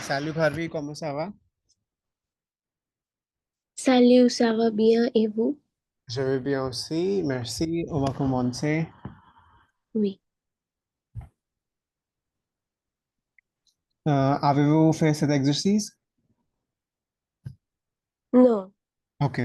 Salut Harvey, comment ça va? Salut, ça va bien et vous? Je vais bien aussi, merci. On va commencer. Oui. Avez-vous fait cet exercice? Non. Ok.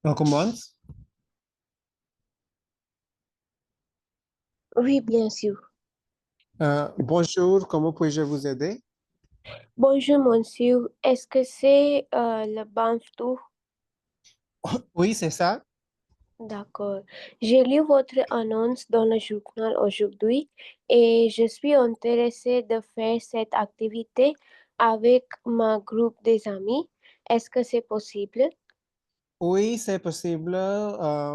On commence. Oui, bien sûr. Bonjour, comment puis-je vous aider? Bonjour, monsieur. Est-ce que c'est le Banff Tour? Oui, c'est ça. D'accord. J'ai lu votre annonce dans le journal aujourd'hui et je suis intéressée de faire cette activité avec ma groupe des amis. Est-ce que c'est possible? Oui, c'est possible.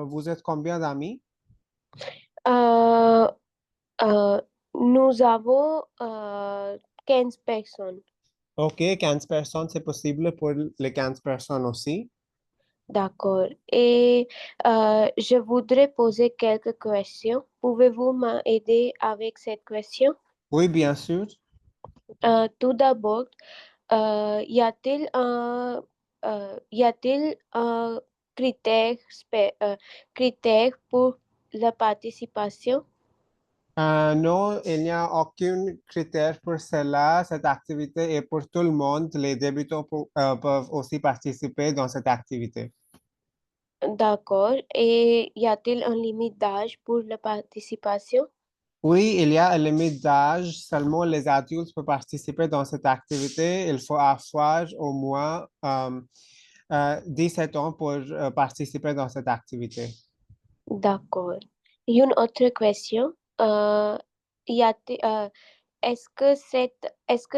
Vous êtes combien d'amis? Euh, euh, nous avons 15 personnes. Ok, 15 personnes, c'est possible pour les 15 personnes aussi. D'accord. Et je voudrais poser quelques questions. Pouvez-vous m'aider avec cette question? Oui, bien sûr. Tout d'abord, y a-t-il un critère pour la participation? Non, il n'y a aucun critère pour cela. Cette activité est pour tout le monde. Les débutants peuvent aussi participer dans cette activité. D'accord. Et y a-t-il un limite d'âge pour la participation? Oui, il y a une limite d'âge. Seulement les adultes peuvent participer dans cette activité. Il faut avoir au moins 17 ans pour participer dans cette activité. D'accord. Une autre question. Y a-t-il, est-ce que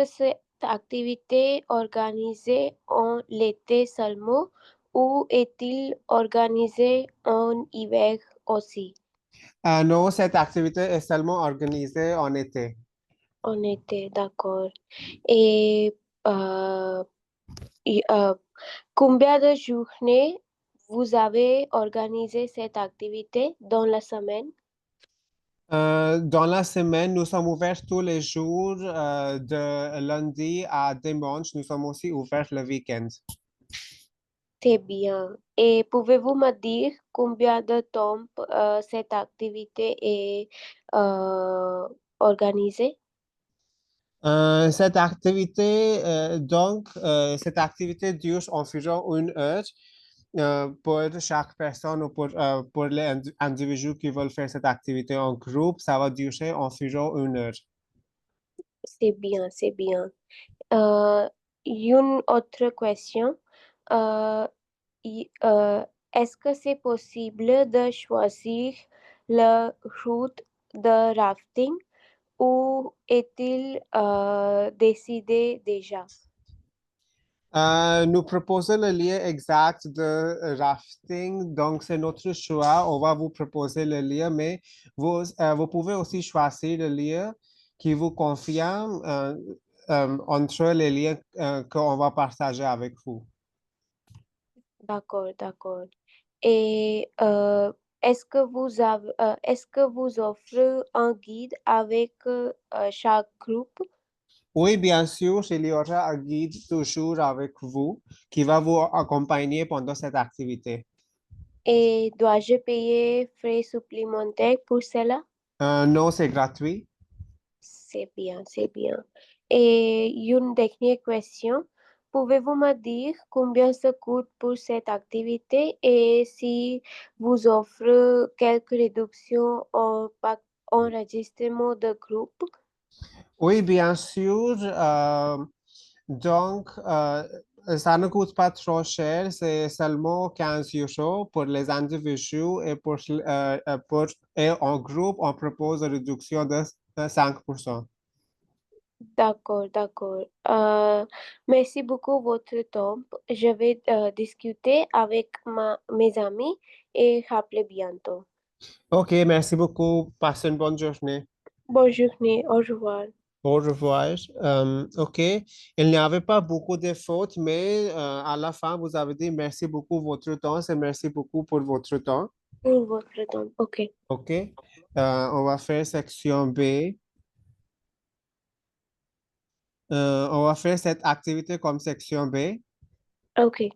cette activité organisée en l'été seulement ou est-il organisé en hiver aussi? Non, cette activité est seulement organisée en été. En été, d'accord. Et euh, y- euh, combien de journées vous avez organisé cette activité dans la semaine? Dans la semaine, nous sommes ouverts tous les jours, de lundi à dimanche. Nous sommes aussi ouverts le week-end. C'est bien. Et pouvez-vous me dire combien de temps cette activité est euh, organisée? Cette activité dure environ 1 heure pour chaque personne ou pour les individus qui veulent faire cette activité en groupe. Ça va durer environ 1 heure. C'est bien, c'est bien. Euh, une autre question. Euh, est-ce que c'est possible de choisir la route de rafting ou est-il décidé déjà? Nous proposons le lien exact de rafting, donc c'est notre choix. On va vous proposer le lien, mais vous pouvez aussi choisir le lien qui vous convient entre les liens qu'on va partager avec vous. D'accord, d'accord. Et est-ce que vous offrez un guide avec chaque groupe? Oui, bien sûr, il y aura un guide toujours avec vous qui va vous accompagner pendant cette activité. Et dois-je payer frais supplémentaires pour cela? Non, c'est gratuit. C'est bien, c'est bien. Et une dernière question. Pouvez-vous me dire combien ça coûte pour cette activité et si vous offrez quelques réductions enregistrement de groupe? Oui, bien sûr. Donc, ça ne coûte pas trop cher, c'est seulement 15 euros pour les individus et en groupe, on propose une réduction de 5%. D'accord, d'accord. Merci beaucoup votre temps. Je vais discuter avec mes amis et rappeler bientôt. OK, merci beaucoup. Passez une bonne journée. Bonne journée, au revoir. Au revoir. OK, il n'y avait pas beaucoup de fautes, mais à la fin, vous avez dit merci beaucoup pour votre temps et merci beaucoup pour votre temps. Pour votre temps. OK. OK, on va faire section B. On va faire cette activité comme section B. OK.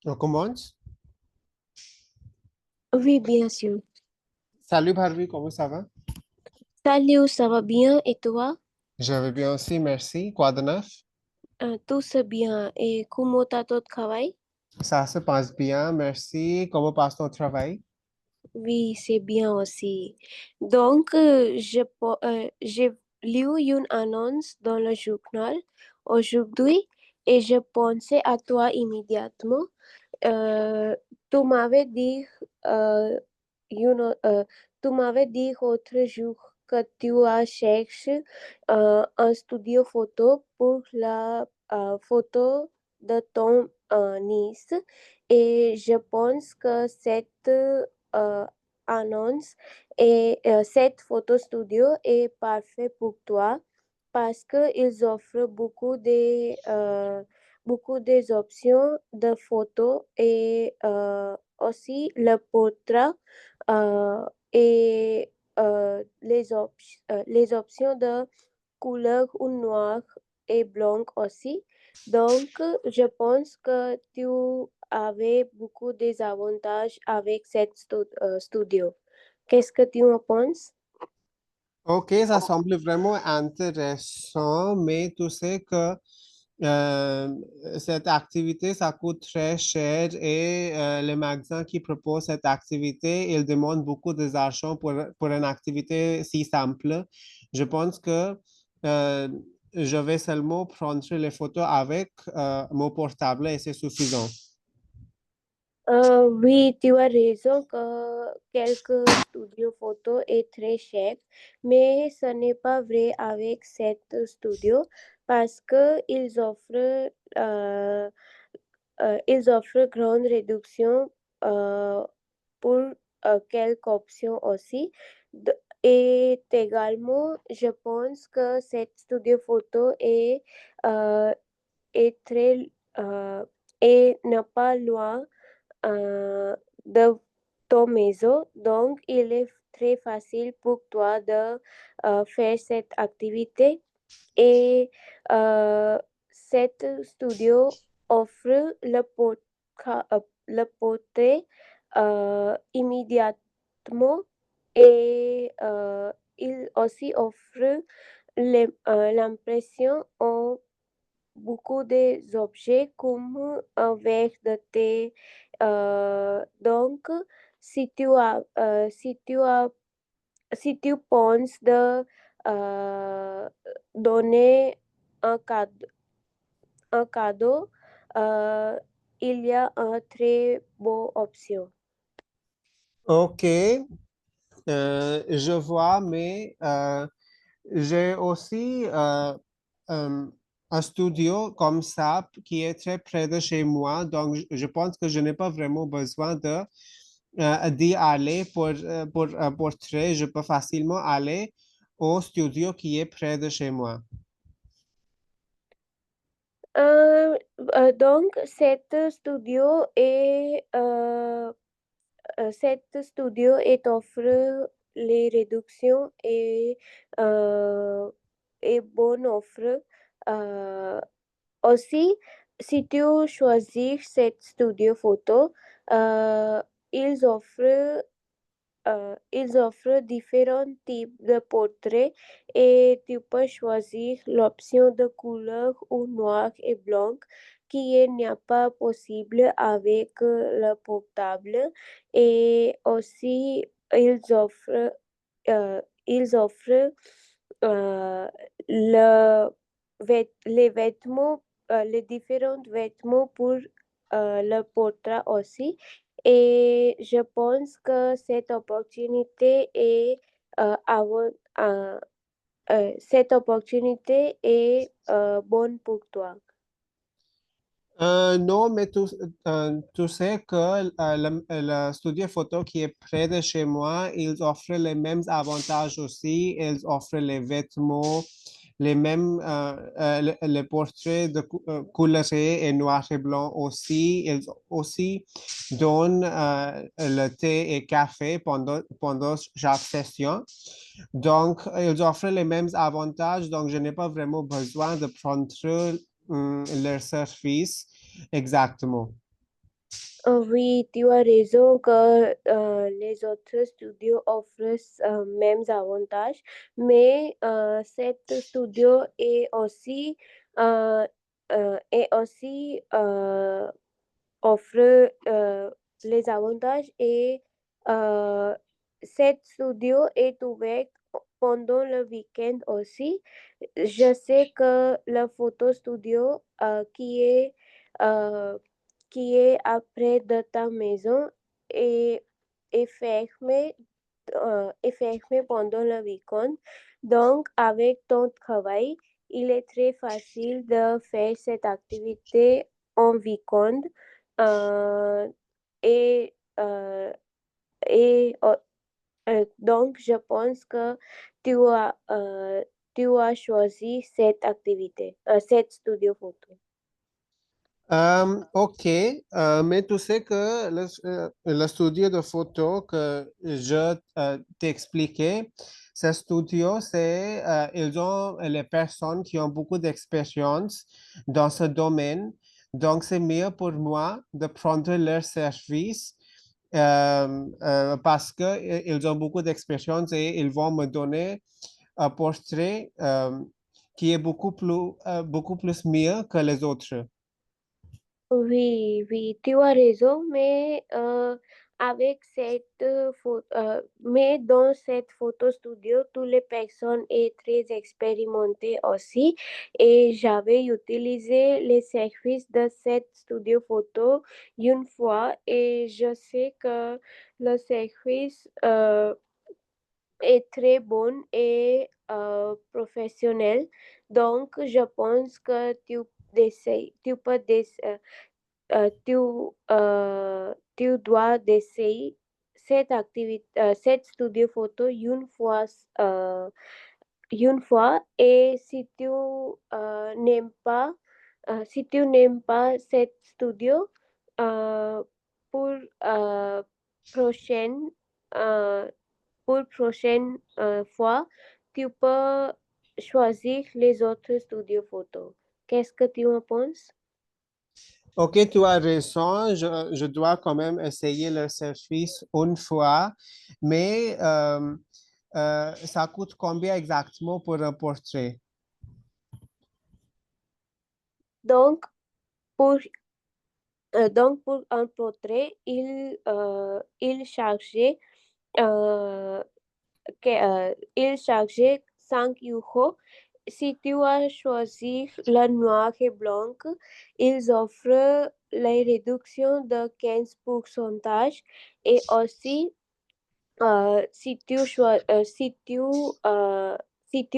On commence? Oui, bien sûr. Salut Bharvi, comment ça va? Salut, ça va bien et toi? Je vais bien aussi, merci. Quoi de neuf? Tout se bien. Et comment t'as ton travail? Ça se passe bien, merci. Comment passe ton travail? Oui, c'est bien aussi. Donc, j'ai lu une annonce dans le journal aujourd'hui et je pensais à toi immédiatement. Euh, tu m'avais dit, euh, you know, tu m'avais dit l'autre jour que tu as cherché un studio photo pour la photo de ton nièce et je pense que euh, annonce et cette photo studio est parfait pour toi parce qu'ils offrent beaucoup des options de photos et aussi le portrait et les options de couleur ou noir et blanc aussi. Donc, je pense que tu avais beaucoup des avantages avec cette studio. Qu'est-ce que tu en penses? Ok, ça semble vraiment intéressant, mais tu sais que euh, cette activité, ça coûte très cher et les magasins qui proposent cette activité, ils demandent beaucoup d'argent pour une activité si simple. Je pense que euh, je vais seulement prendre les photos avec mon portable et c'est suffisant. Oui, tu as raison que quelques studios photo est très cher, mais ce n'est pas vrai avec cette studio parce que ils offrent grande réduction euh, pour quelques options aussi. De- et également, je pense que cette studio photo euh, est très et n'est pas loin euh, de ton maison. Donc, il est très facile pour toi de faire cette activité. Et cet studio offre le portrait immédiatement et il aussi offre l'impression en beaucoup des objets comme un verre de thé. Donc, si tu penses de euh, donner un un cadeau, euh, il y a une très bonne option. Ok, je vois, mais j'ai aussi euh, un studio comme ça qui est très près de chez moi, donc je pense que je n'ai pas vraiment besoin d'y aller pour un portrait. Je peux facilement aller au studio qui est près de chez moi. Euh, donc, cette studio est offre les réductions et bonne offre. Euh, Aussi, si tu choisis cette studio photo, euh, ils offrent ils offrent différents types de portraits et tu peux choisir l'option de couleur ou noir et blanc n'est pas possible avec le portable. Et aussi, ils offrent euh, le les vêtements, les différents vêtements pour le portrait aussi. Et je pense que euh, cette opportunité est bonne pour toi. Non, mais tu sais que le studio photo qui est près de chez moi, ils offrent les mêmes avantages aussi. Ils offrent les vêtements, les mêmes les portraits colorés et noir et blanc aussi. Ils aussi donnent le thé et café pendant chaque session. Donc, ils offrent les mêmes avantages. Donc, je n'ai pas vraiment besoin de prendre leur service exactement. Oui, tu as raison que les autres studios offrent mêmes avantages, mais cet studio euh, est aussi offre les avantages et euh, cet studio est ouvert pendant le week-end aussi. Je sais que le photo studio euh, qui est après de ta maison est, est fermé, est fermé pendant le week-end. Donc, avec ton travail, il est très facile de faire cette activité en week-end. Euh, et euh, donc, je pense que tu as, euh, tu as choisi cette activité, cette studio photo. Ok, mais tu sais que le studio de photo que je t'ai expliqué, ce studio, ils ont les personnes qui ont beaucoup d'expérience dans ce domaine. Donc, c'est mieux pour moi de prendre leur service parce qu'ils ont beaucoup d'expérience et ils vont me donner un portrait qui est beaucoup plus mieux que les autres. Oui, oui, tu as raison, mais mais dans cette photo studio, toutes les personnes sont très expérimentées aussi et j'avais utilisé les services de cette studio photo une fois et je sais que le service est très bon et professionnel. Donc, je pense que tu peux tu dois essayer cette activité, cette studio photo euh, une fois et si tu n'aimes pas cette studio, euh, pour euh, prochaine, euh, pour prochaine fois, tu peux choisir les autres studios photos. Qu'est-ce que tu en penses? Ok, tu as raison. Je dois quand même essayer le service une fois, mais ça coûte combien exactement pour un portrait? Donc, pour donc, pour un portrait, il chargeait, euh, il chargeait 5 euros. Si tu as choisi le noir et blanc, ils offrent les réductions de 15% et aussi si tu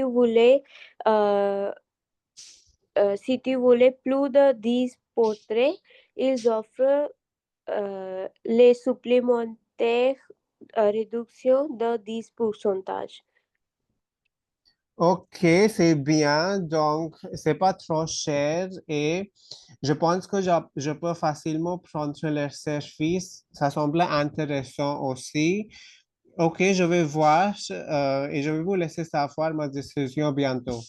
voulais euh, si tu voulais plus de 10 portraits, ils offrent les supplémentaires réduction de 10%. Ok, c'est bien. Donc, c'est pas trop cher et je pense que je peux facilement prendre le service. Ça semble intéressant aussi. Ok, je vais voir et je vais vous laisser savoir ma décision bientôt.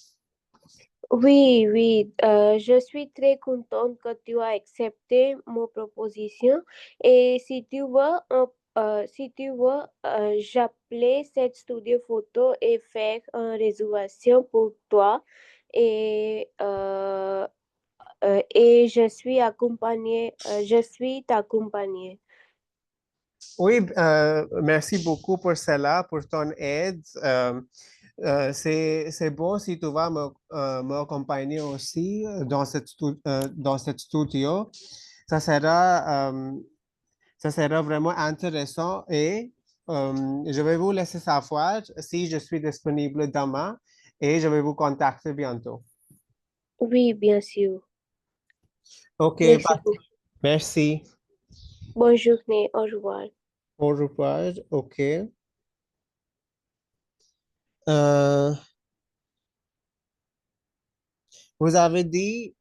Oui, oui, je suis très contente que tu as accepté mon proposition et si tu veux, j'appelais cette studio photo et faire une réservation pour toi et, et je suis t'accompagnée. Oui, merci beaucoup pour cela, pour ton aide. C'est bon si tu vas m'accompagner aussi dans cette studio. Ça ça sera vraiment intéressant et je vais vous laisser savoir si je suis disponible demain et je vais vous contacter bientôt. Oui, bien sûr. OK, Merci beaucoup. merci. Bonne journée, au revoir. Au revoir. OK. Euh, vous avez dit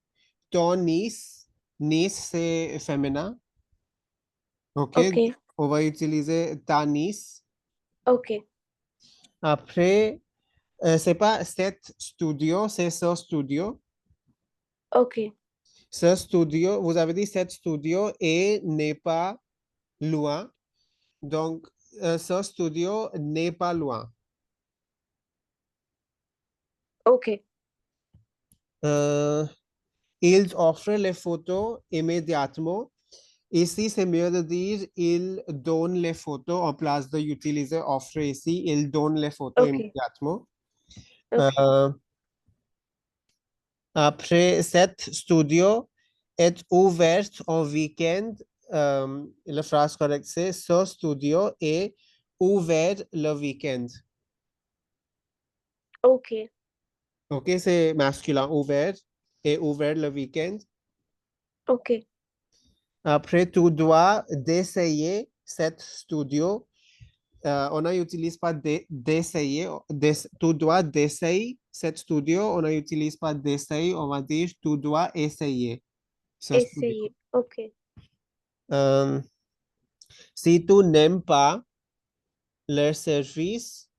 ton niece. Niece, c'est féminin. OK. Ok, On va utiliser ta niece. ok, Après, c'est pas cet studio, c'est ce studio. ok. Ce studio, vous avez dit cet studio et n'est pas loin. Donc, ce studio n'est pas loin. Ok. Euh, ils offrent les photos immédiatement. Ici, c'est mieux de dire ils donnent les photos en place d'utiliser offre ici. Ils donnent les photos Ok. immédiatement. Ok. Euh, Après, cet studio est ouvert en week-end. La phrase correcte, c'est ce studio est ouvert le week-end. Ok. OK, c'est masculin, ouvert et ouvert le week-end. Ok. Après, tu dois d'essayer cet studio. On n'utilise pas d'essayer. Tu dois d'essayer cet studio. On n'utilise pas d'essayer. On va dire tu dois essayer ce studio. Essayer. Ok. Euh, Si tu n'aimes pas leur service,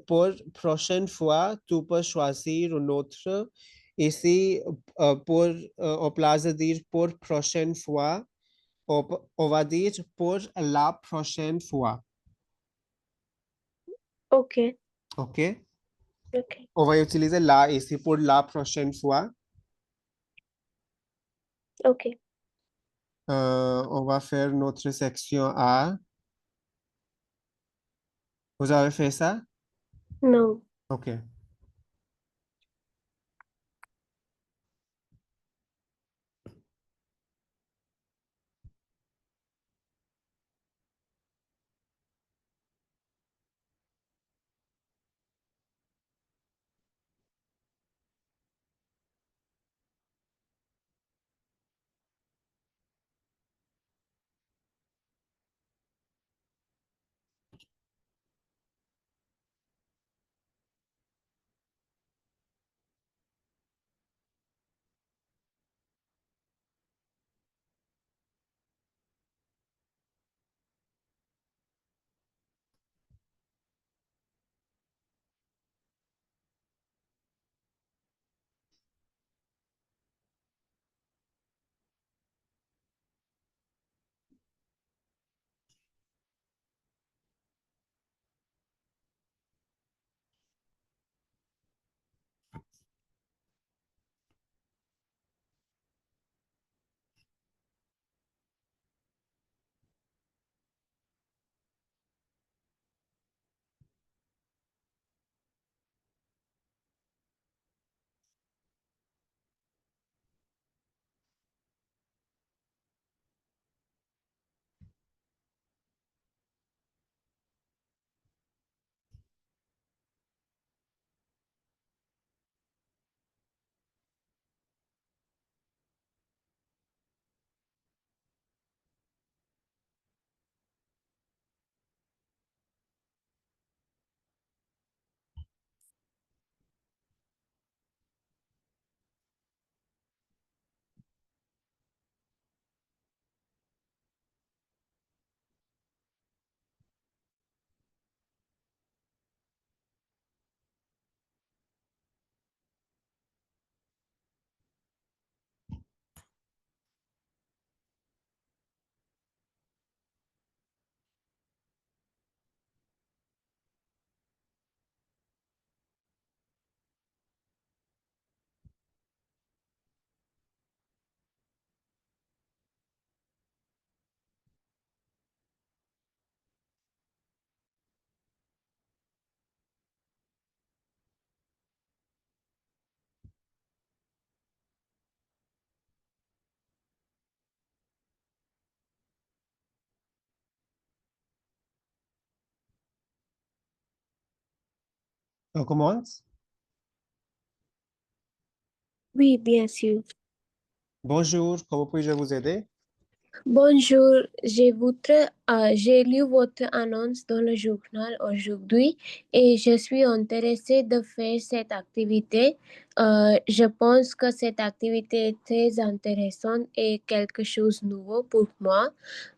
pour prochaine fois, tu peux choisir une autre. Ici, en place de dire pour prochaine fois, on va dire pour la prochaine fois. Ok. OK? Ok. On va utiliser la ici pour la prochaine fois. Ok. On va faire notre section A. Vous avez fait ça? Non. OK. On commence? Oui, bien sûr. Bonjour, comment puis-je vous aider? Bonjour, j'ai lu votre annonce dans le journal aujourd'hui et je suis intéressée de faire cette activité. Je pense que cette activité est très intéressante et quelque chose de nouveau pour moi.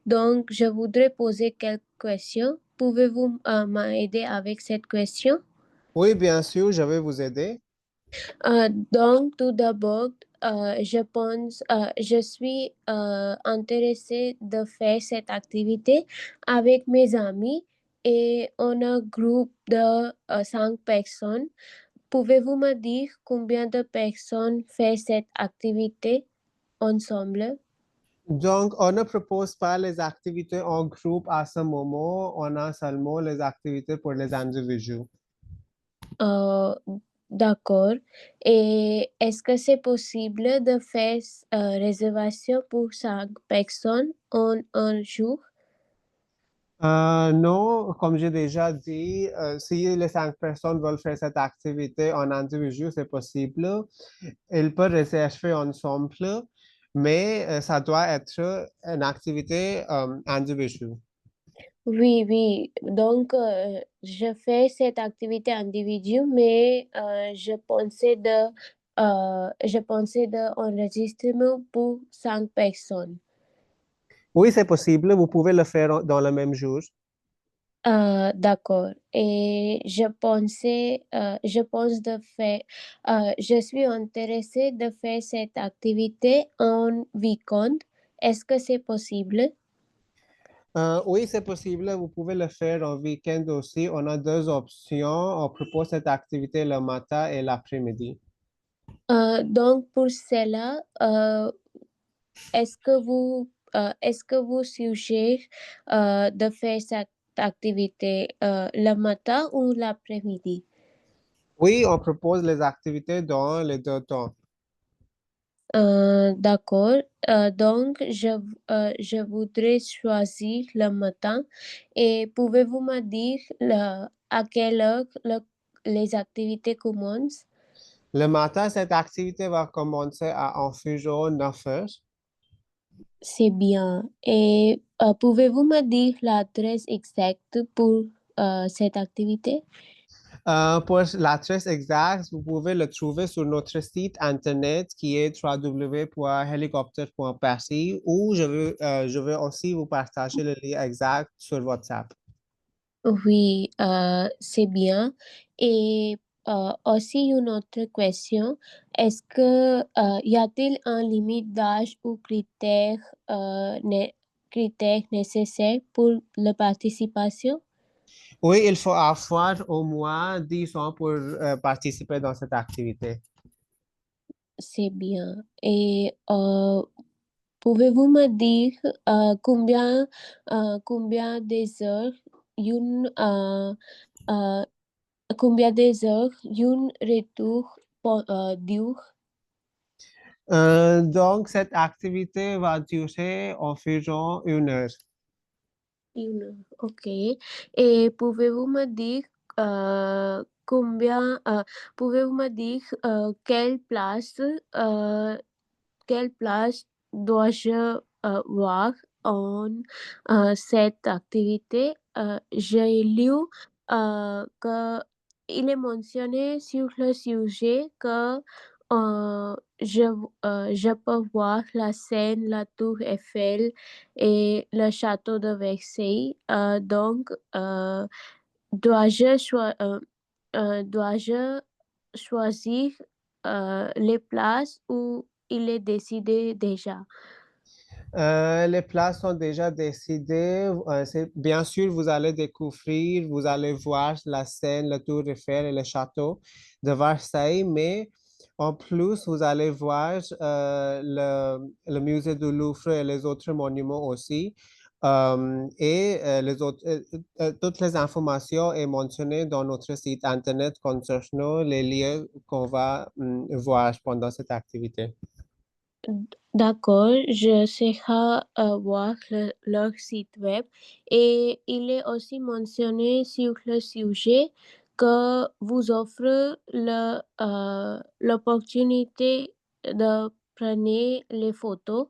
Donc, je voudrais poser quelques questions. Pouvez-vous m'aider avec cette question? Oui, bien sûr, je vais vous aider. Donc, tout d'abord, je suis intéressée de faire cette activité avec mes amis et on a un groupe de 5 personnes. Pouvez-vous me dire combien de personnes font cette activité ensemble? Donc, on ne propose pas les activités en groupe à ce moment, on a seulement les activités pour les individus. Euh, d'accord. Et est-ce que c'est possible de faire réservation pour 5 personnes en un jour? Non, comme j'ai déjà dit, si les 5 personnes veulent faire cette activité en individu, c'est possible. Ils peuvent réserver ensemble, mais ça doit être une activité individuelle. Oui, oui. Donc, je fais cette activité individuelle, mais je pensais de enregistrement pour 5 personnes. Oui, c'est possible, vous pouvez le faire dans le même jour. D'accord. Et je suis intéressée de faire cette activité en week-end. Est-ce que c'est possible? Oui, c'est possible, vous pouvez le faire en week-end aussi. On a deux options. On propose cette activité le matin et l'après-midi. Donc, pour cela, est-ce que vous suggérez de faire cette activité le matin ou l'après-midi? Oui, on propose les activités dans les deux temps. D'accord. Donc, je voudrais choisir le matin. Et pouvez-vous me dire à quelle heure les activités commencent? Le matin, cette activité va commencer à environ 9 heures. C'est bien. Et pouvez-vous me dire l'adresse exacte pour cette activité? Pour l'adresse exacte, vous pouvez le trouver sur notre site internet qui est www.helicopter.pc ou je veux aussi vous partager le lien exact sur WhatsApp. Oui, c'est bien. Et aussi une autre question. Est-ce que y a-t-il un limite d'âge ou critère nécessaire pour la participation? Oui, il faut avoir au moins 10 ans pour participer dans cette activité. C'est bien. Et pouvez-vous me dire combien des heures une euh, combien des heures une retour dure? Donc, cette activité va durer environ 1 heure. Ok. Et euh, combien, euh, pouvez-vous me dire euh, quelle place dois-je voir en cette activité? J'ai lu que il est mentionné sur le sujet que euh, je, je peux voir la Seine, la Tour Eiffel et le château de Versailles. Donc, dois-je dois-je choisir les places où il est décidé déjà? Les places sont déjà décidées. Bien sûr, vous allez découvrir, vous allez voir la Seine, la Tour Eiffel et le château de Versailles, mais en plus, vous allez voir le musée du Louvre et les autres monuments aussi. Toutes les informations sont mentionnées dans notre site Internet concernant les lieux qu'on va voir pendant cette activité. D'accord, je serai voir leur site web et il est aussi mentionné sur le sujet que vous offre l'opportunité de prendre les photos.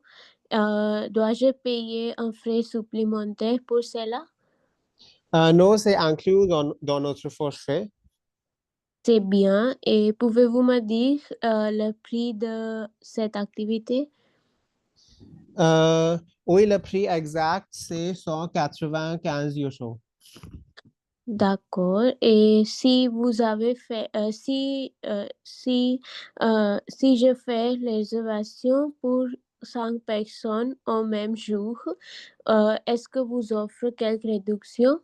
Dois-je payer un frais supplémentaire pour cela? Non, c'est inclus dans notre forfait. C'est bien. Et pouvez-vous me dire le prix de cette activité? Euh, oui, le prix exact, c'est 195 euros. D'accord. Et si vous avez fait, si je fais réservation pour 5 personnes au même jour, est-ce que vous offrez quelques réductions?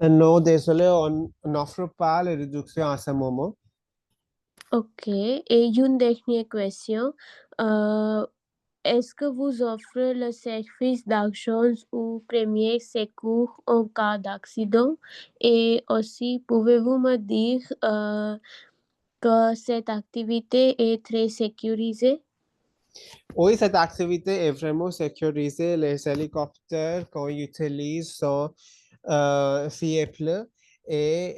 Non, désolé, on n'offre pas les réductions à ce moment. Ok. Et une dernière question. Euh, Est-ce que vous offrez le service d'urgence ou premier secours en cas d'accident? Et aussi, pouvez-vous me dire que cette activité est très sécurisée? Oui, cette activité est vraiment sécurisée. Les hélicoptères qu'on utilise sont fiables et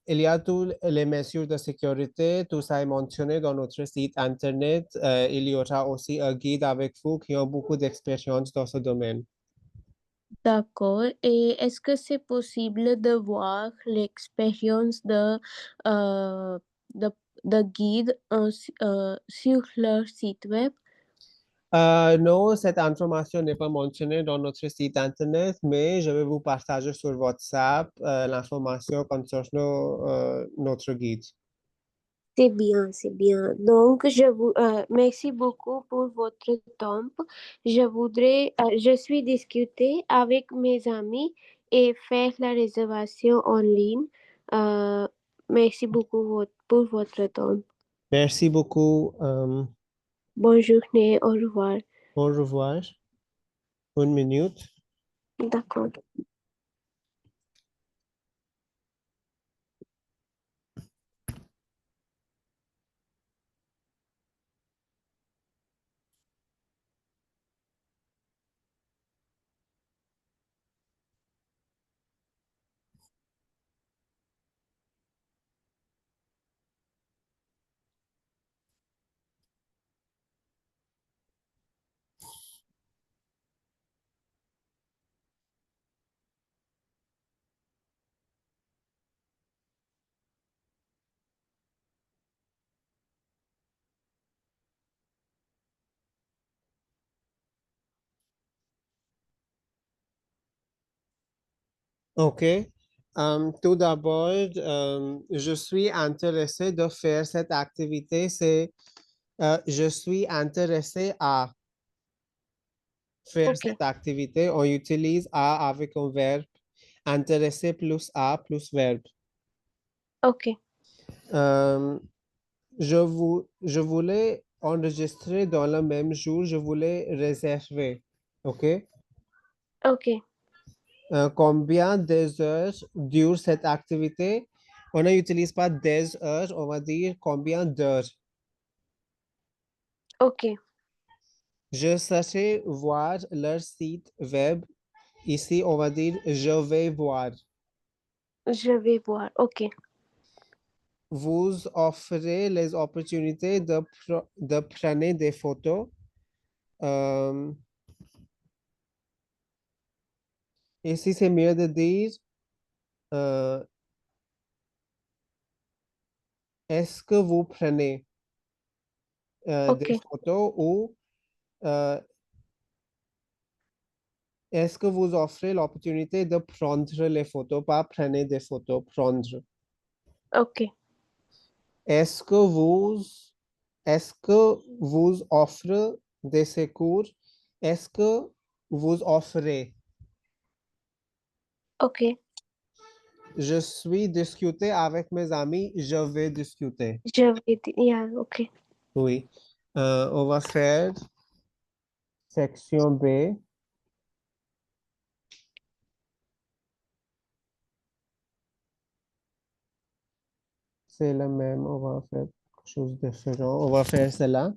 il y a toutes les mesures de sécurité. Tout ça est mentionné dans notre site Internet. Il y aura aussi un guide avec vous qui a beaucoup d'expérience dans ce domaine. D'accord. Et est-ce que c'est possible de voir l'expérience euh, de, de guide sur leur site web? Non, cette information n'est pas mentionnée dans notre site Internet, mais je vais vous partager sur WhatsApp l'information concernant notre guide. C'est bien, c'est bien. Donc, merci beaucoup pour votre temps. Je suis discuter avec mes amis et faire la réservation en ligne. Euh, Merci beaucoup pour votre temps. Merci beaucoup. Bonne journée, au revoir. Au revoir. Une minute. D'accord. OK. Tout d'abord, je suis intéressé de faire cette activité. Je suis intéressé à faire Ok, cette activité. On utilise à avec un verbe. Intéressé plus à plus verbe. ok, Euh, je voulais enregistrer dans le même jour. Je voulais réserver. OK? ok, Combien des heures dure cette activité? On n'utilise pas des heures, on va dire combien d'heures. ok. Je cherchais voir leur site web. Ici, on va dire je vais voir. Je vais voir. Ok, Vous offrez les opportunités de prendre des photos. Euh, Ici, c'est mieux de dire euh, est-ce que vous prenez ok, des photos ou euh, est-ce que vous offrez l'opportunité de prendre les photos, pas prendre des photos, prendre. ok, Est-ce que vous, est-ce que vous offrez des secours? Est-ce que vous offrez? ok. Je suis discuté avec mes amis, je vais discuter. Yeah, ok, Oui. On va faire section B. C'est le même, on va faire quelque chose de différent. On va faire cela.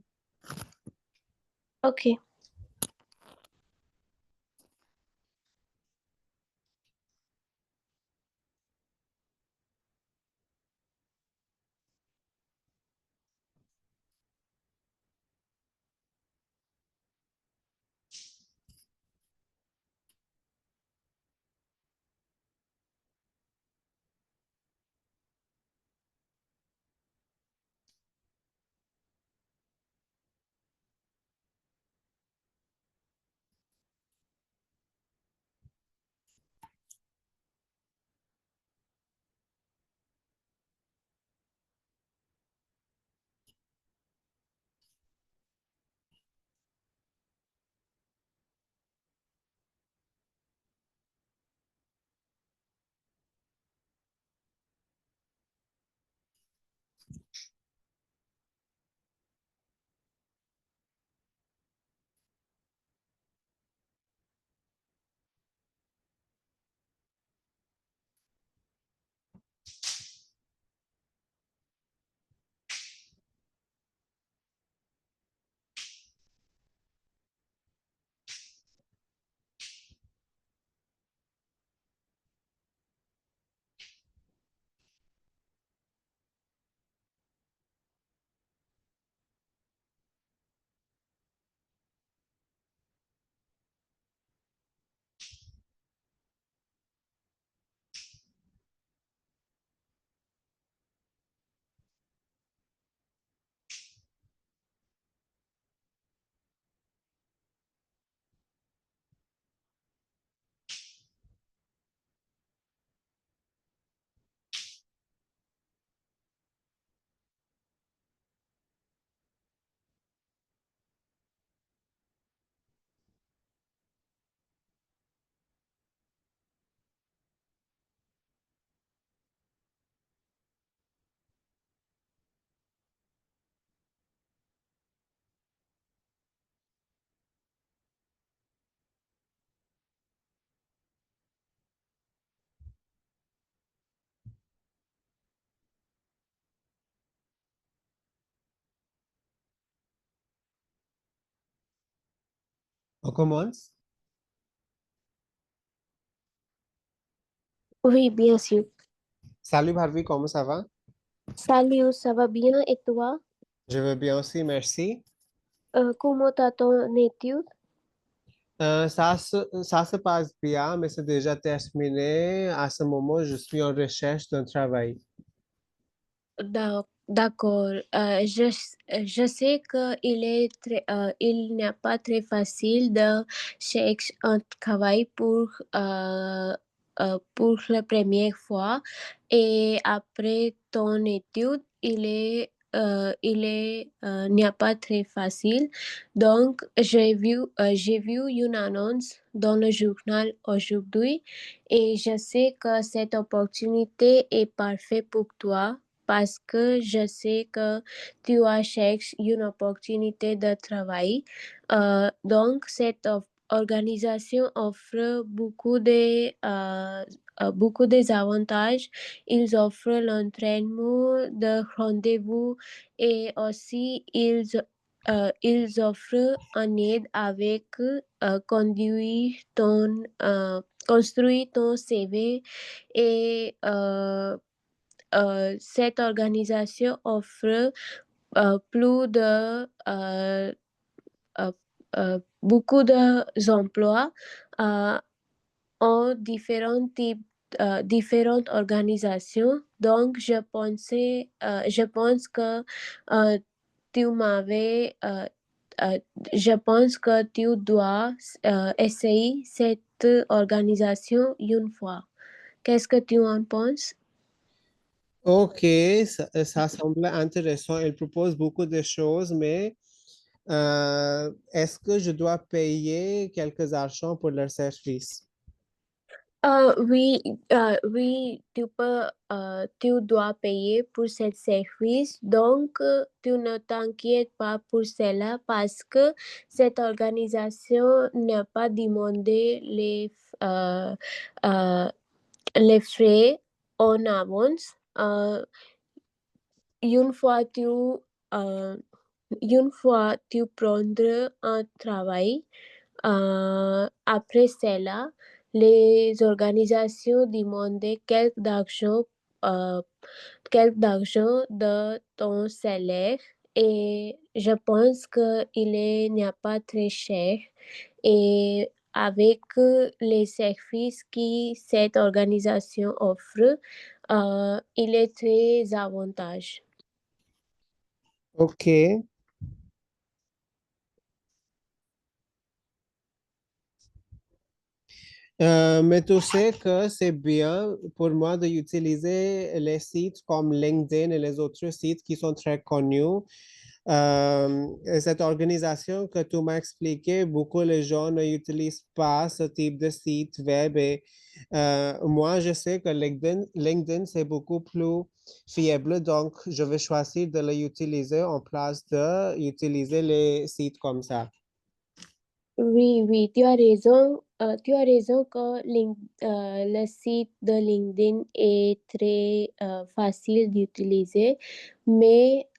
ok. On commence? Oui, bien sûr. Salut Bharvi, comment ça va? Salut, ça va bien et toi? Je vais bien aussi, merci. Comment t'as ton étude? Ça se passe bien, mais c'est déjà terminé. À ce moment, je suis en recherche d'un travail. D'accord. Je sais il n'est pas très facile de chercher un travail pour la première fois et après ton étude, n'est pas très facile. Donc, j'ai vu une annonce dans le journal aujourd'hui et je sais que cette opportunité est parfaite pour toi parce que je sais que tu as cherché une opportunité de travail. Donc, organisation offre beaucoup des avantages. Ils offrent l'entraînement de rendez-vous et aussi ils offrent un aide avec construire ton CV et cette organisation offre plus de euh, beaucoup d'emplois euh, en différentes organisations. Donc, je pense que euh, tu m'avais, je pense que tu dois essayer cette organisation une fois. Qu'est-ce que tu en penses? Ok, ça semble intéressant. Elle propose beaucoup de choses, mais est-ce que je dois payer quelques argent pour leur service? Oui, oui, tu dois payer pour ce service, donc tu ne t'inquiètes pas pour cela parce que cette organisation n'a pas demandé euh, les frais en avance. Une fois euh, une fois tu prendras un travail, après cela, les organisations demandaient euh, quelque d'argent de ton salaire et je pense n'est pas très cher et avec les services que cette organisation offre, il est très avantageux. Ok. Mais tu sais que c'est bien pour moi d'utiliser les sites comme LinkedIn et les autres sites qui sont très connus Cette organisation que tu m'as expliqué, beaucoup de gens n'utilisent pas ce type de site web et moi, je sais que LinkedIn, c'est beaucoup plus fiable, donc je vais choisir de l'utiliser en place d'utiliser les sites comme ça. Oui, oui, tu as raison que le site de LinkedIn est très facile d'utiliser, mais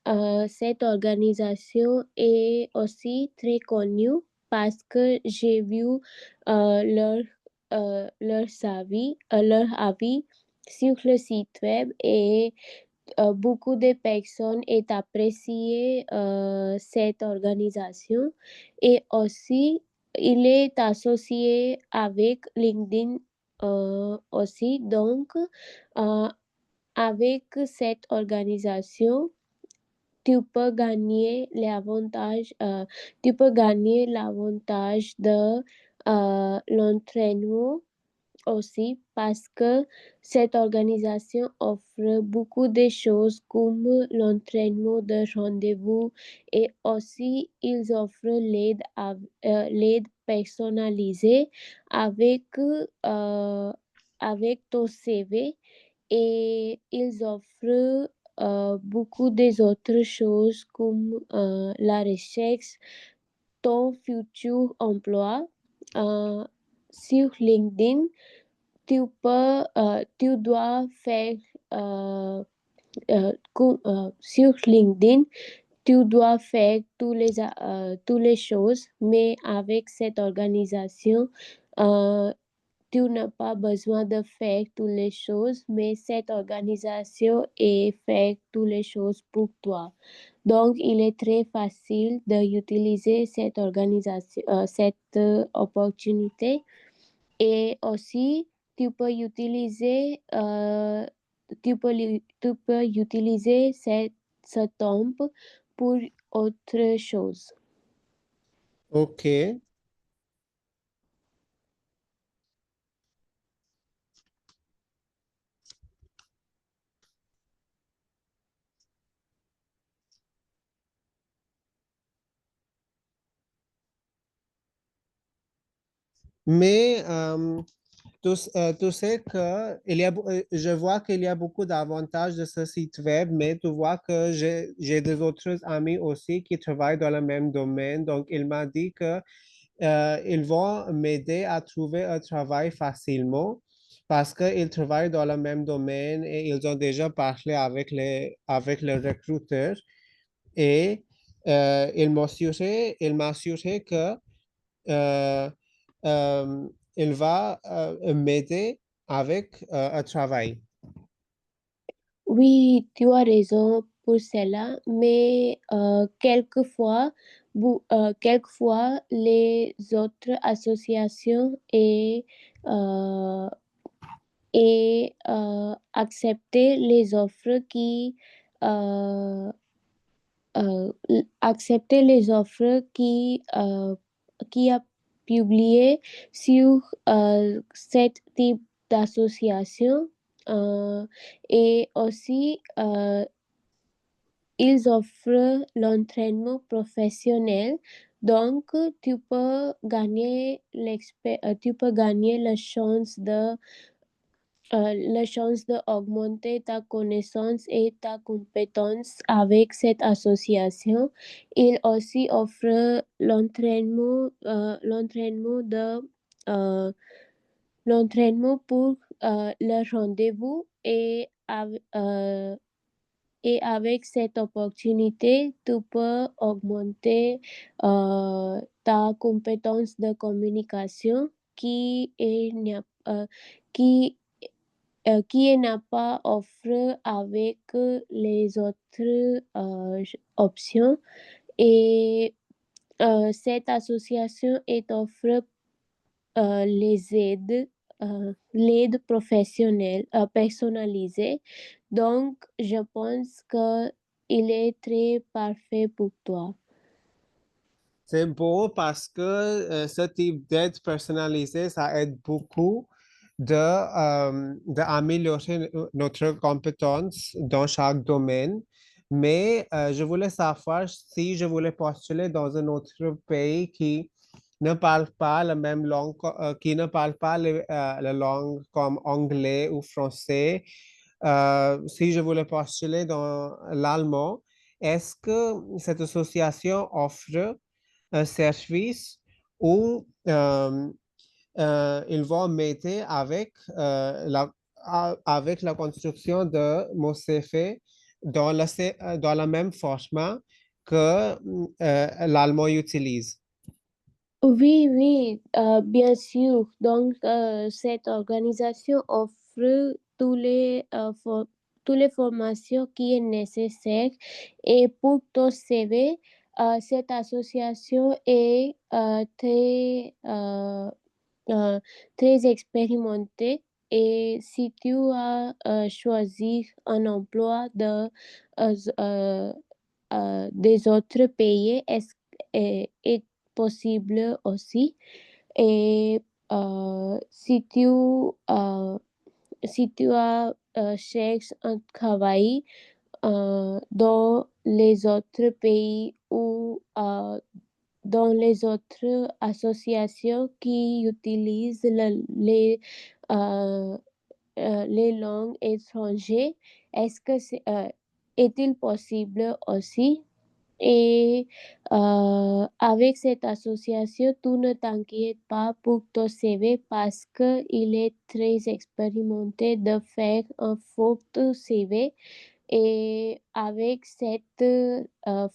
cette organisation est aussi très connue parce que j'ai vu leur avis sur le site web et beaucoup de personnes ont apprécié cette organisation et aussi il est associé avec LinkedIn aussi. Donc, euh, avec cette organisation, tu peux gagner tu peux gagner l'avantage de l'entraînement aussi parce que cette organisation offre beaucoup de choses comme l'entraînement de rendez-vous et aussi ils offrent l'aide personnalisée avec, avec ton CV et ils offrent beaucoup des autres choses comme la recherche, ton futur emploi sur LinkedIn. Tu dois faire sur LinkedIn, tu dois faire toutes les choses, mais avec cette organisation, euh, tu n'as pas besoin de faire toutes les choses, mais cette organisation est fait toutes les choses pour toi. Donc, il est très facile d'utiliser cette organisation, cette opportunité et aussi, tu peux utiliser, tu peux utiliser ce temps pour autre chose. OK. Mais tu sais que je vois qu'il y a beaucoup d'avantages de ce site web, mais tu vois que j'ai des autres amis aussi qui travaillent dans le même domaine. Donc, il m'a dit que ils vont m'aider à trouver un travail facilement parce qu'ils travaillent dans le même domaine et ils ont déjà parlé avec les recruteurs et il m'a assuré que euh, il va m'aider avec un travail. Oui, tu as raison pour cela, mais quelquefois, les autres associations accepter les offres euh, accepter les offres qui a publié sur cet type d'association et aussi ils offrent l'entraînement professionnel. Donc, tu peux gagner la chance d'augmenter ta connaissance et ta compétence avec cette association. Il aussi offre euh, l'entraînement pour le rendez-vous et avec cette opportunité, tu peux augmenter ta compétence de communication qui n'a pas offert avec les autres options. Et cette association est offre l'aide professionnelle personnalisée. Donc, je pense que il est très parfait pour toi. C'est beau parce que ce type d'aide personnalisée, ça aide beaucoup d'améliorer notre compétence dans chaque domaine. Mais je voulais savoir si je voulais postuler dans un autre pays qui ne parle pas la même langue, qui ne parle pas la langue comme anglais ou français. Si je voulais postuler dans l'allemand, est-ce que cette association offre un service où ils vont m'aider avec la construction de mon CV dans le même format que l'allemand utilise. Oui, oui, bien sûr. Donc, cette organisation offre tous les formations qui est nécessaire. Et pour ton CV, cette association est très expérimentée. Et si tu as choisi un emploi euh, euh, des autres pays, est possible aussi. Et si tu as cherches un travail dans les autres pays ou dans les autres associations qui utilisent euh, les langues étrangères, est-il possible aussi? Et avec cette association, tu ne t'inquiètes pas pour ton CV parce qu'il est très expérimenté de faire un fort CV. Et avec cette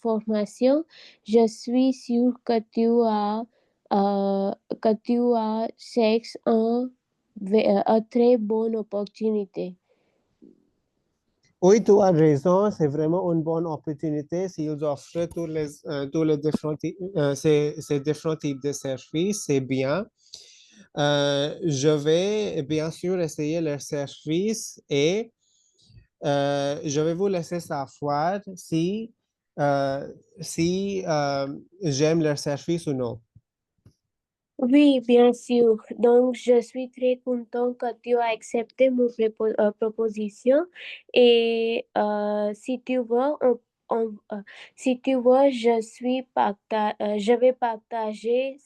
formation, je suis sûre que tu as cherché un très bonne opportunité. Oui, tu as raison, c'est vraiment une bonne opportunité s'ils offrent tous les ces différents types de services, c'est bien. Je vais bien sûr essayer leurs services et je vais vous laisser savoir euh, si j'aime leur service ou non. Oui, bien sûr. Donc, je suis très contente que tu as accepté mon proposition. Et si tu veux, si tu veux, je vais partager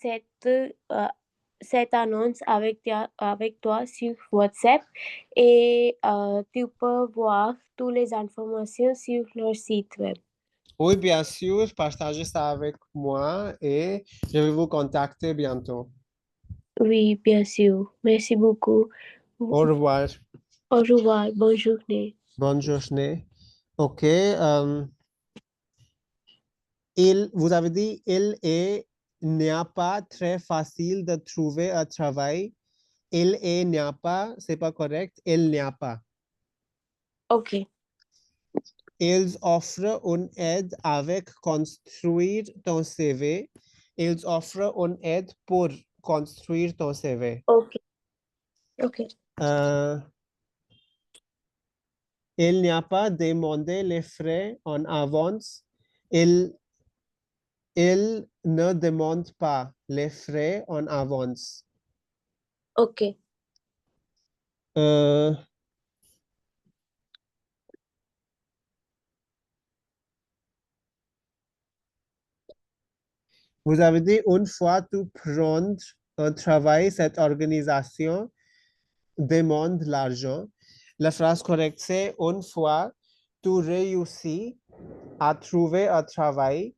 cette annonce avec toi sur WhatsApp. Et tu peux voir toutes les informations sur leur site web. Oui, bien sûr, partagez ça avec moi et je vais vous contacter bientôt. Oui, bien sûr. Merci beaucoup. Au revoir. Au revoir. Bonne journée. Bonne journée. OK. Vous avez dit, n'y a pas très facile de trouver un travail. N'y a pas, c'est pas correct. Il n'y a pas. Ok. Ils offrent une aide avec construire ton CV. Ils offrent une aide pour construire ton CV. Ok, ok, Euh, il n'y a pas demandé les frais en avance. Il, il ne demande pas les frais en avance. ok, Euh, Vous avez dit, une fois tu prends un travail, cette organisation demande l'argent. La phrase correcte, c'est une fois tu réussis à trouver un travail,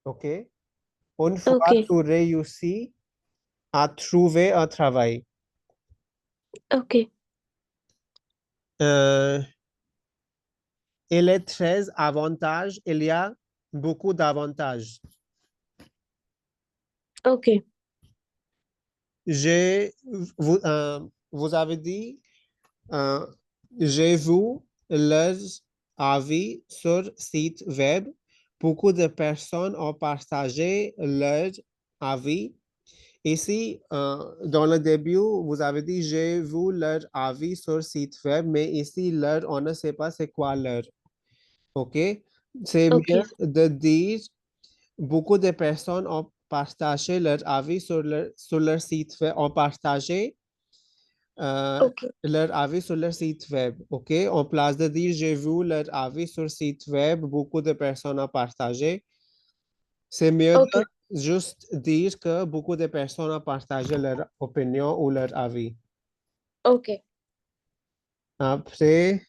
OK? Une fois ok, tu réussis à trouver un travail. ok, Euh, il est très avantage, il y a beaucoup d'avantages. ok, J'ai, vous, vous avez dit, Euh, j'ai vu leurs avis sur site web. Beaucoup de personnes ont partagé leurs avis. Ici, dans le début, vous avez dit j'ai vu leur avis sur site web, mais ici, leur, on ne sait pas c'est quoi leur. OK? C'est mieux ok, de dire beaucoup de personnes ont partagé leur avis sur leur site web, ont partagé Ok, leur avis sur leur site web. OK? En place de dire j'ai vu leur avis sur site web, beaucoup de personnes ont partagé. C'est mieux ok, de juste dire que beaucoup de personnes ont partagé leur opinion ou leur avis. ok, Après,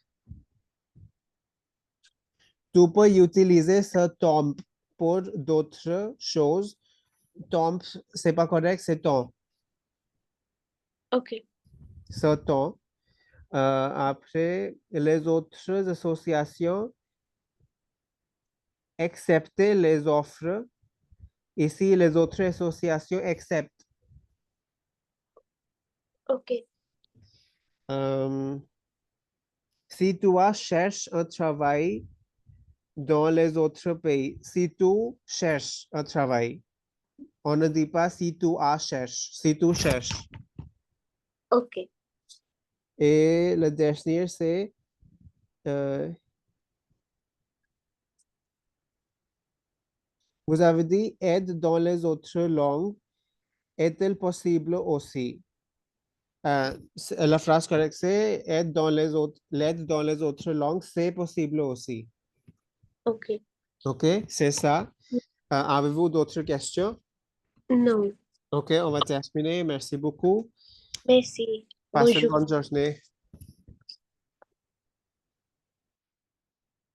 tu peux utiliser ce tombe pour d'autres choses. Tombe, c'est pas correct, c'est ton. ok, Ce ton. Après, les autres associations accepter les offres. Ici, les autres associations acceptent. ok, Euh, si toi cherches un travail dans les autres pays, si tu cherches un travail, on ne dit pas si tu as cherche, si tu cherches. ok, Et le dernier, c'est euh, vous avez dit aide dans les autres langues est-elle possible aussi? La phrase correcte, c'est l'aide dans les autres langues, c'est possible aussi. ok. OK, c'est ça. Avez-vous d'autres questions? Non, OK, on va terminer. Merci beaucoup. merci. Passez une Bonjour. bonne journée.